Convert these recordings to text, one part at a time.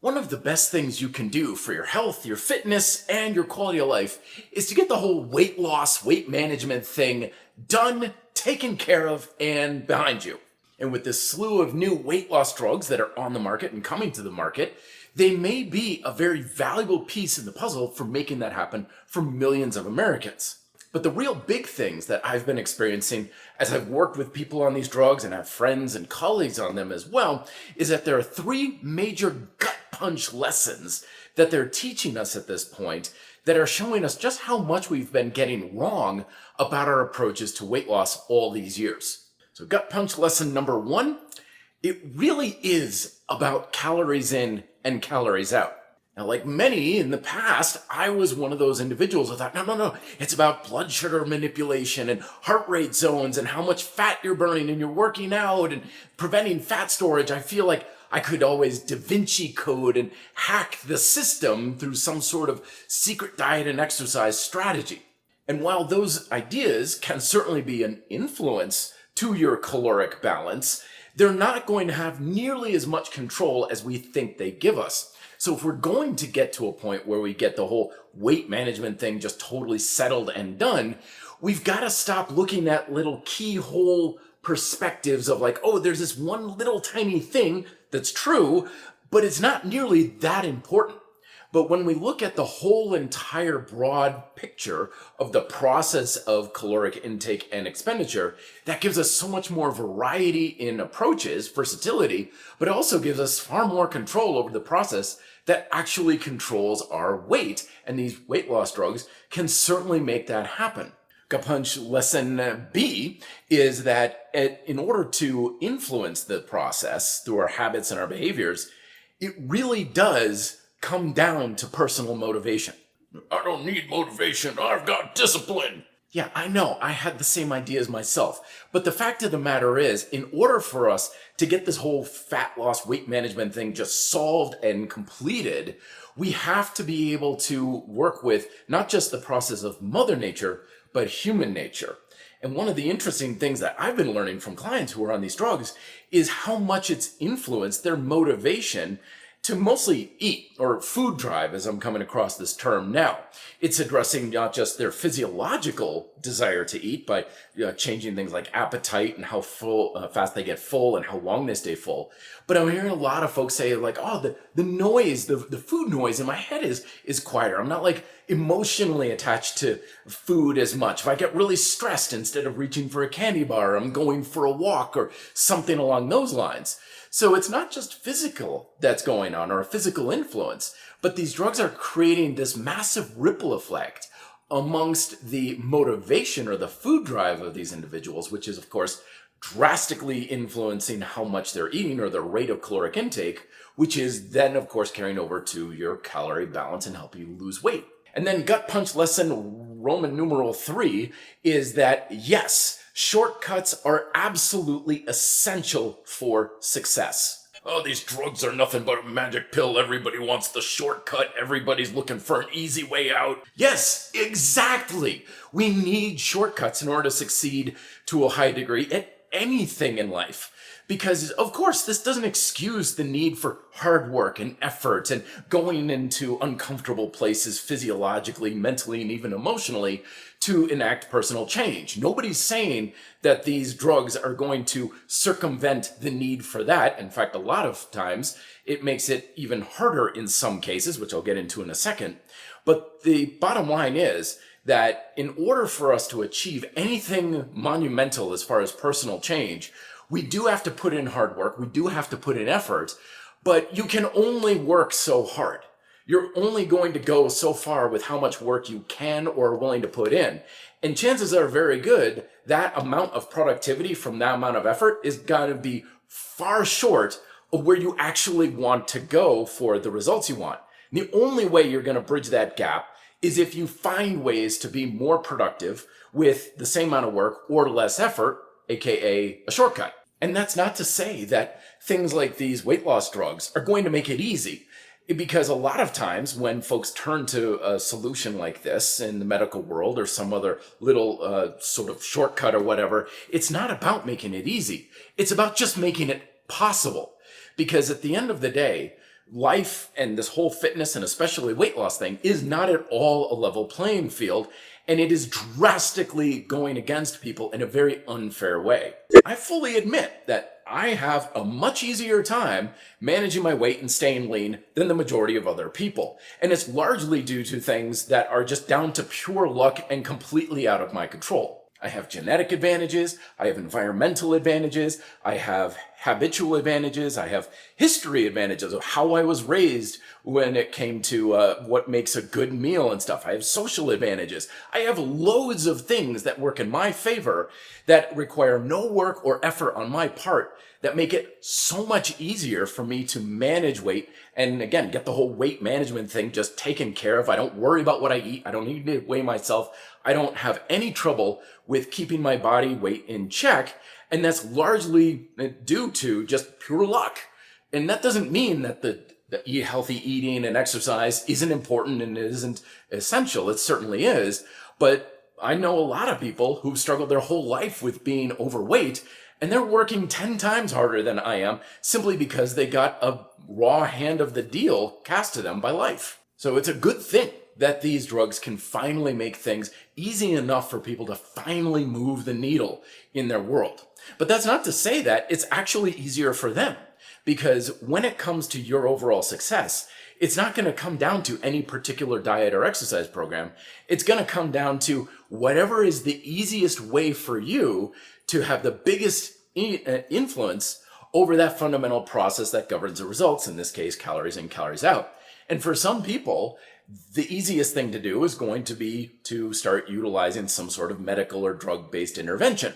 One of the best things you can do for your health, your fitness, and your quality of life is to get the whole weight loss, weight management thing done, taken care of, and behind you. And with this slew of new weight loss drugs that are on the market and coming to the market, they may be a very valuable piece in the puzzle for making that happen for millions of Americans. But the real big things that I've been experiencing as I've worked with people on these drugs and have friends and colleagues on them as well, is that there are three major gut punch lessons that they're teaching us at this point that are showing us just how much we've been getting wrong about our approaches to weight loss all these years. So gut punch lesson number one, it really is about calories in and calories out. Now, like many in the past, I was one of those individuals who thought, no, it's about blood sugar manipulation and heart rate zones and how much fat you're burning and you're working out and preventing fat storage. I feel like I could always Da Vinci code and hack the system through some sort of secret diet and exercise strategy. And while those ideas can certainly be an influence to your caloric balance, they're not going to have nearly as much control as we think they give us. So if we're going to get to a point where we get the whole weight management thing just totally settled and done, we've got to stop looking at little keyhole perspectives of like, oh, there's this one little tiny thing that's true, but it's not nearly that important. But when we look at the whole entire broad picture of the process of caloric intake and expenditure, that gives us so much more variety in approaches, versatility, but it also gives us far more control over the process that actually controls our weight. And these weight loss drugs can certainly make that happen. Gut punch lesson B is that in order to influence the process through our habits and our behaviors, it really does come down to personal motivation. I don't need motivation. I've got discipline. Yeah, I know. I had the same ideas myself. But the fact of the matter is, in order for us to get this whole fat loss, weight management thing just solved and completed, we have to be able to work with not just the process of Mother Nature, but human nature. And one of the interesting things that I've been learning from clients who are on these drugs is how much it's influenced their motivation to mostly eat, or food drive, as I'm coming across this term now. It's addressing not just their physiological desire to eat by changing things like appetite and how fast they get full and how long they stay full. But I'm hearing a lot of folks say like, oh, the noise, the food noise in my head is quieter. I'm not like emotionally attached to food as much. If I get really stressed, instead of reaching for a candy bar, I'm going for a walk or something along those lines. So it's not just physical that's going on or a physical influence, but these drugs are creating this massive ripple effect amongst the motivation or the food drive of these individuals, which is, of course, drastically influencing how much they're eating or their rate of caloric intake, which is then, of course, carrying over to your calorie balance and helping you lose weight. And then gut punch lesson Roman numeral 3 is that, yes, shortcuts are absolutely essential for success. Oh, these drugs are nothing but a magic pill. Everybody wants the shortcut. Everybody's looking for an easy way out. Yes, exactly. We need shortcuts in order to succeed to a high degree at anything in life. Because, of course, this doesn't excuse the need for hard work and effort and going into uncomfortable places physiologically, mentally, and even emotionally to enact personal change. Nobody's saying that these drugs are going to circumvent the need for that. In fact, a lot of times it makes it even harder in some cases, which I'll get into in a second. But the bottom line is that in order for us to achieve anything monumental as far as personal change, we do have to put in hard work. We do have to put in effort, but you can only work so hard. You're only going to go so far with how much work you can or are willing to put in. And chances are very good that amount of productivity from that amount of effort is going to be far short of where you actually want to go for the results you want. And the only way you're going to bridge that gap is if you find ways to be more productive with the same amount of work or less effort, aka a shortcut. And that's not to say that things like these weight loss drugs are going to make it easy. Because a lot of times when folks turn to a solution like this in the medical world or some other little sort of shortcut or whatever, it's not about making it easy. It's about just making it possible. Because at the end of the day, Life and this whole fitness and especially weight loss thing is not at all a level playing field, and it is drastically going against people in a very unfair way. I fully admit that I have a much easier time managing my weight and staying lean than the majority of other people. And it's largely due to things that are just down to pure luck and completely out of my control. I have genetic advantages, I have environmental advantages, I have habitual advantages, I have history advantages of how I was raised when it came to what makes a good meal and stuff. I have social advantages. I have loads of things that work in my favor that require no work or effort on my part that make it so much easier for me to manage weight and, again, get the whole weight management thing just taken care of. I don't worry about what I eat. I don't need to weigh myself. I don't have any trouble with keeping my body weight in check. And that's largely due to just pure luck. And that doesn't mean that the healthy eating and exercise isn't important and isn't essential. It certainly is. But I know a lot of people who've struggled their whole life with being overweight, and they're working 10 times harder than I am simply because they got a raw hand of the deal cast to them by life. So it's a good thing that these drugs can finally make things easy enough for people to finally move the needle in their world. But that's not to say that it's actually easier for them, because when it comes to your overall success, it's not going to come down to any particular diet or exercise program. It's going to come down to whatever is the easiest way for you to have the biggest influence over that fundamental process that governs the results, in this case, calories in, calories out. And for some people, the easiest thing to do is going to be to start utilizing some sort of medical or drug-based intervention.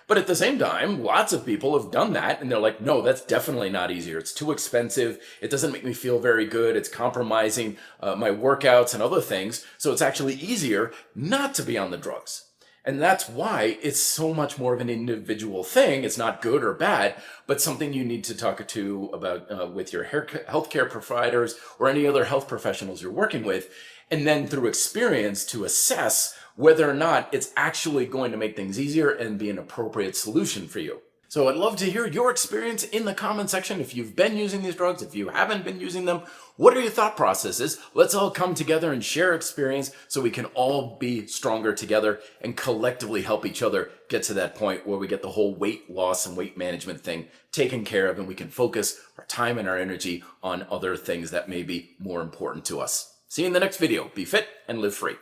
But at the same time, lots of people have done that, and they're like, no, that's definitely not easier. It's too expensive. It doesn't make me feel very good. It's compromising my workouts and other things. So it's actually easier not to be on the drugs. And that's why it's so much more of an individual thing. It's not good or bad, but something you need to talk to about with your healthcare providers or any other health professionals you're working with, and then through experience to assess whether or not it's actually going to make things easier and be an appropriate solution for you. So I'd love to hear your experience in the comment section. If you've been using these drugs, if you haven't been using them, what are your thought processes? Let's all come together and share experience so we can all be stronger together and collectively help each other get to that point where we get the whole weight loss and weight management thing taken care of, and we can focus our time and our energy on other things that may be more important to us. See you in the next video. Be fit and live free.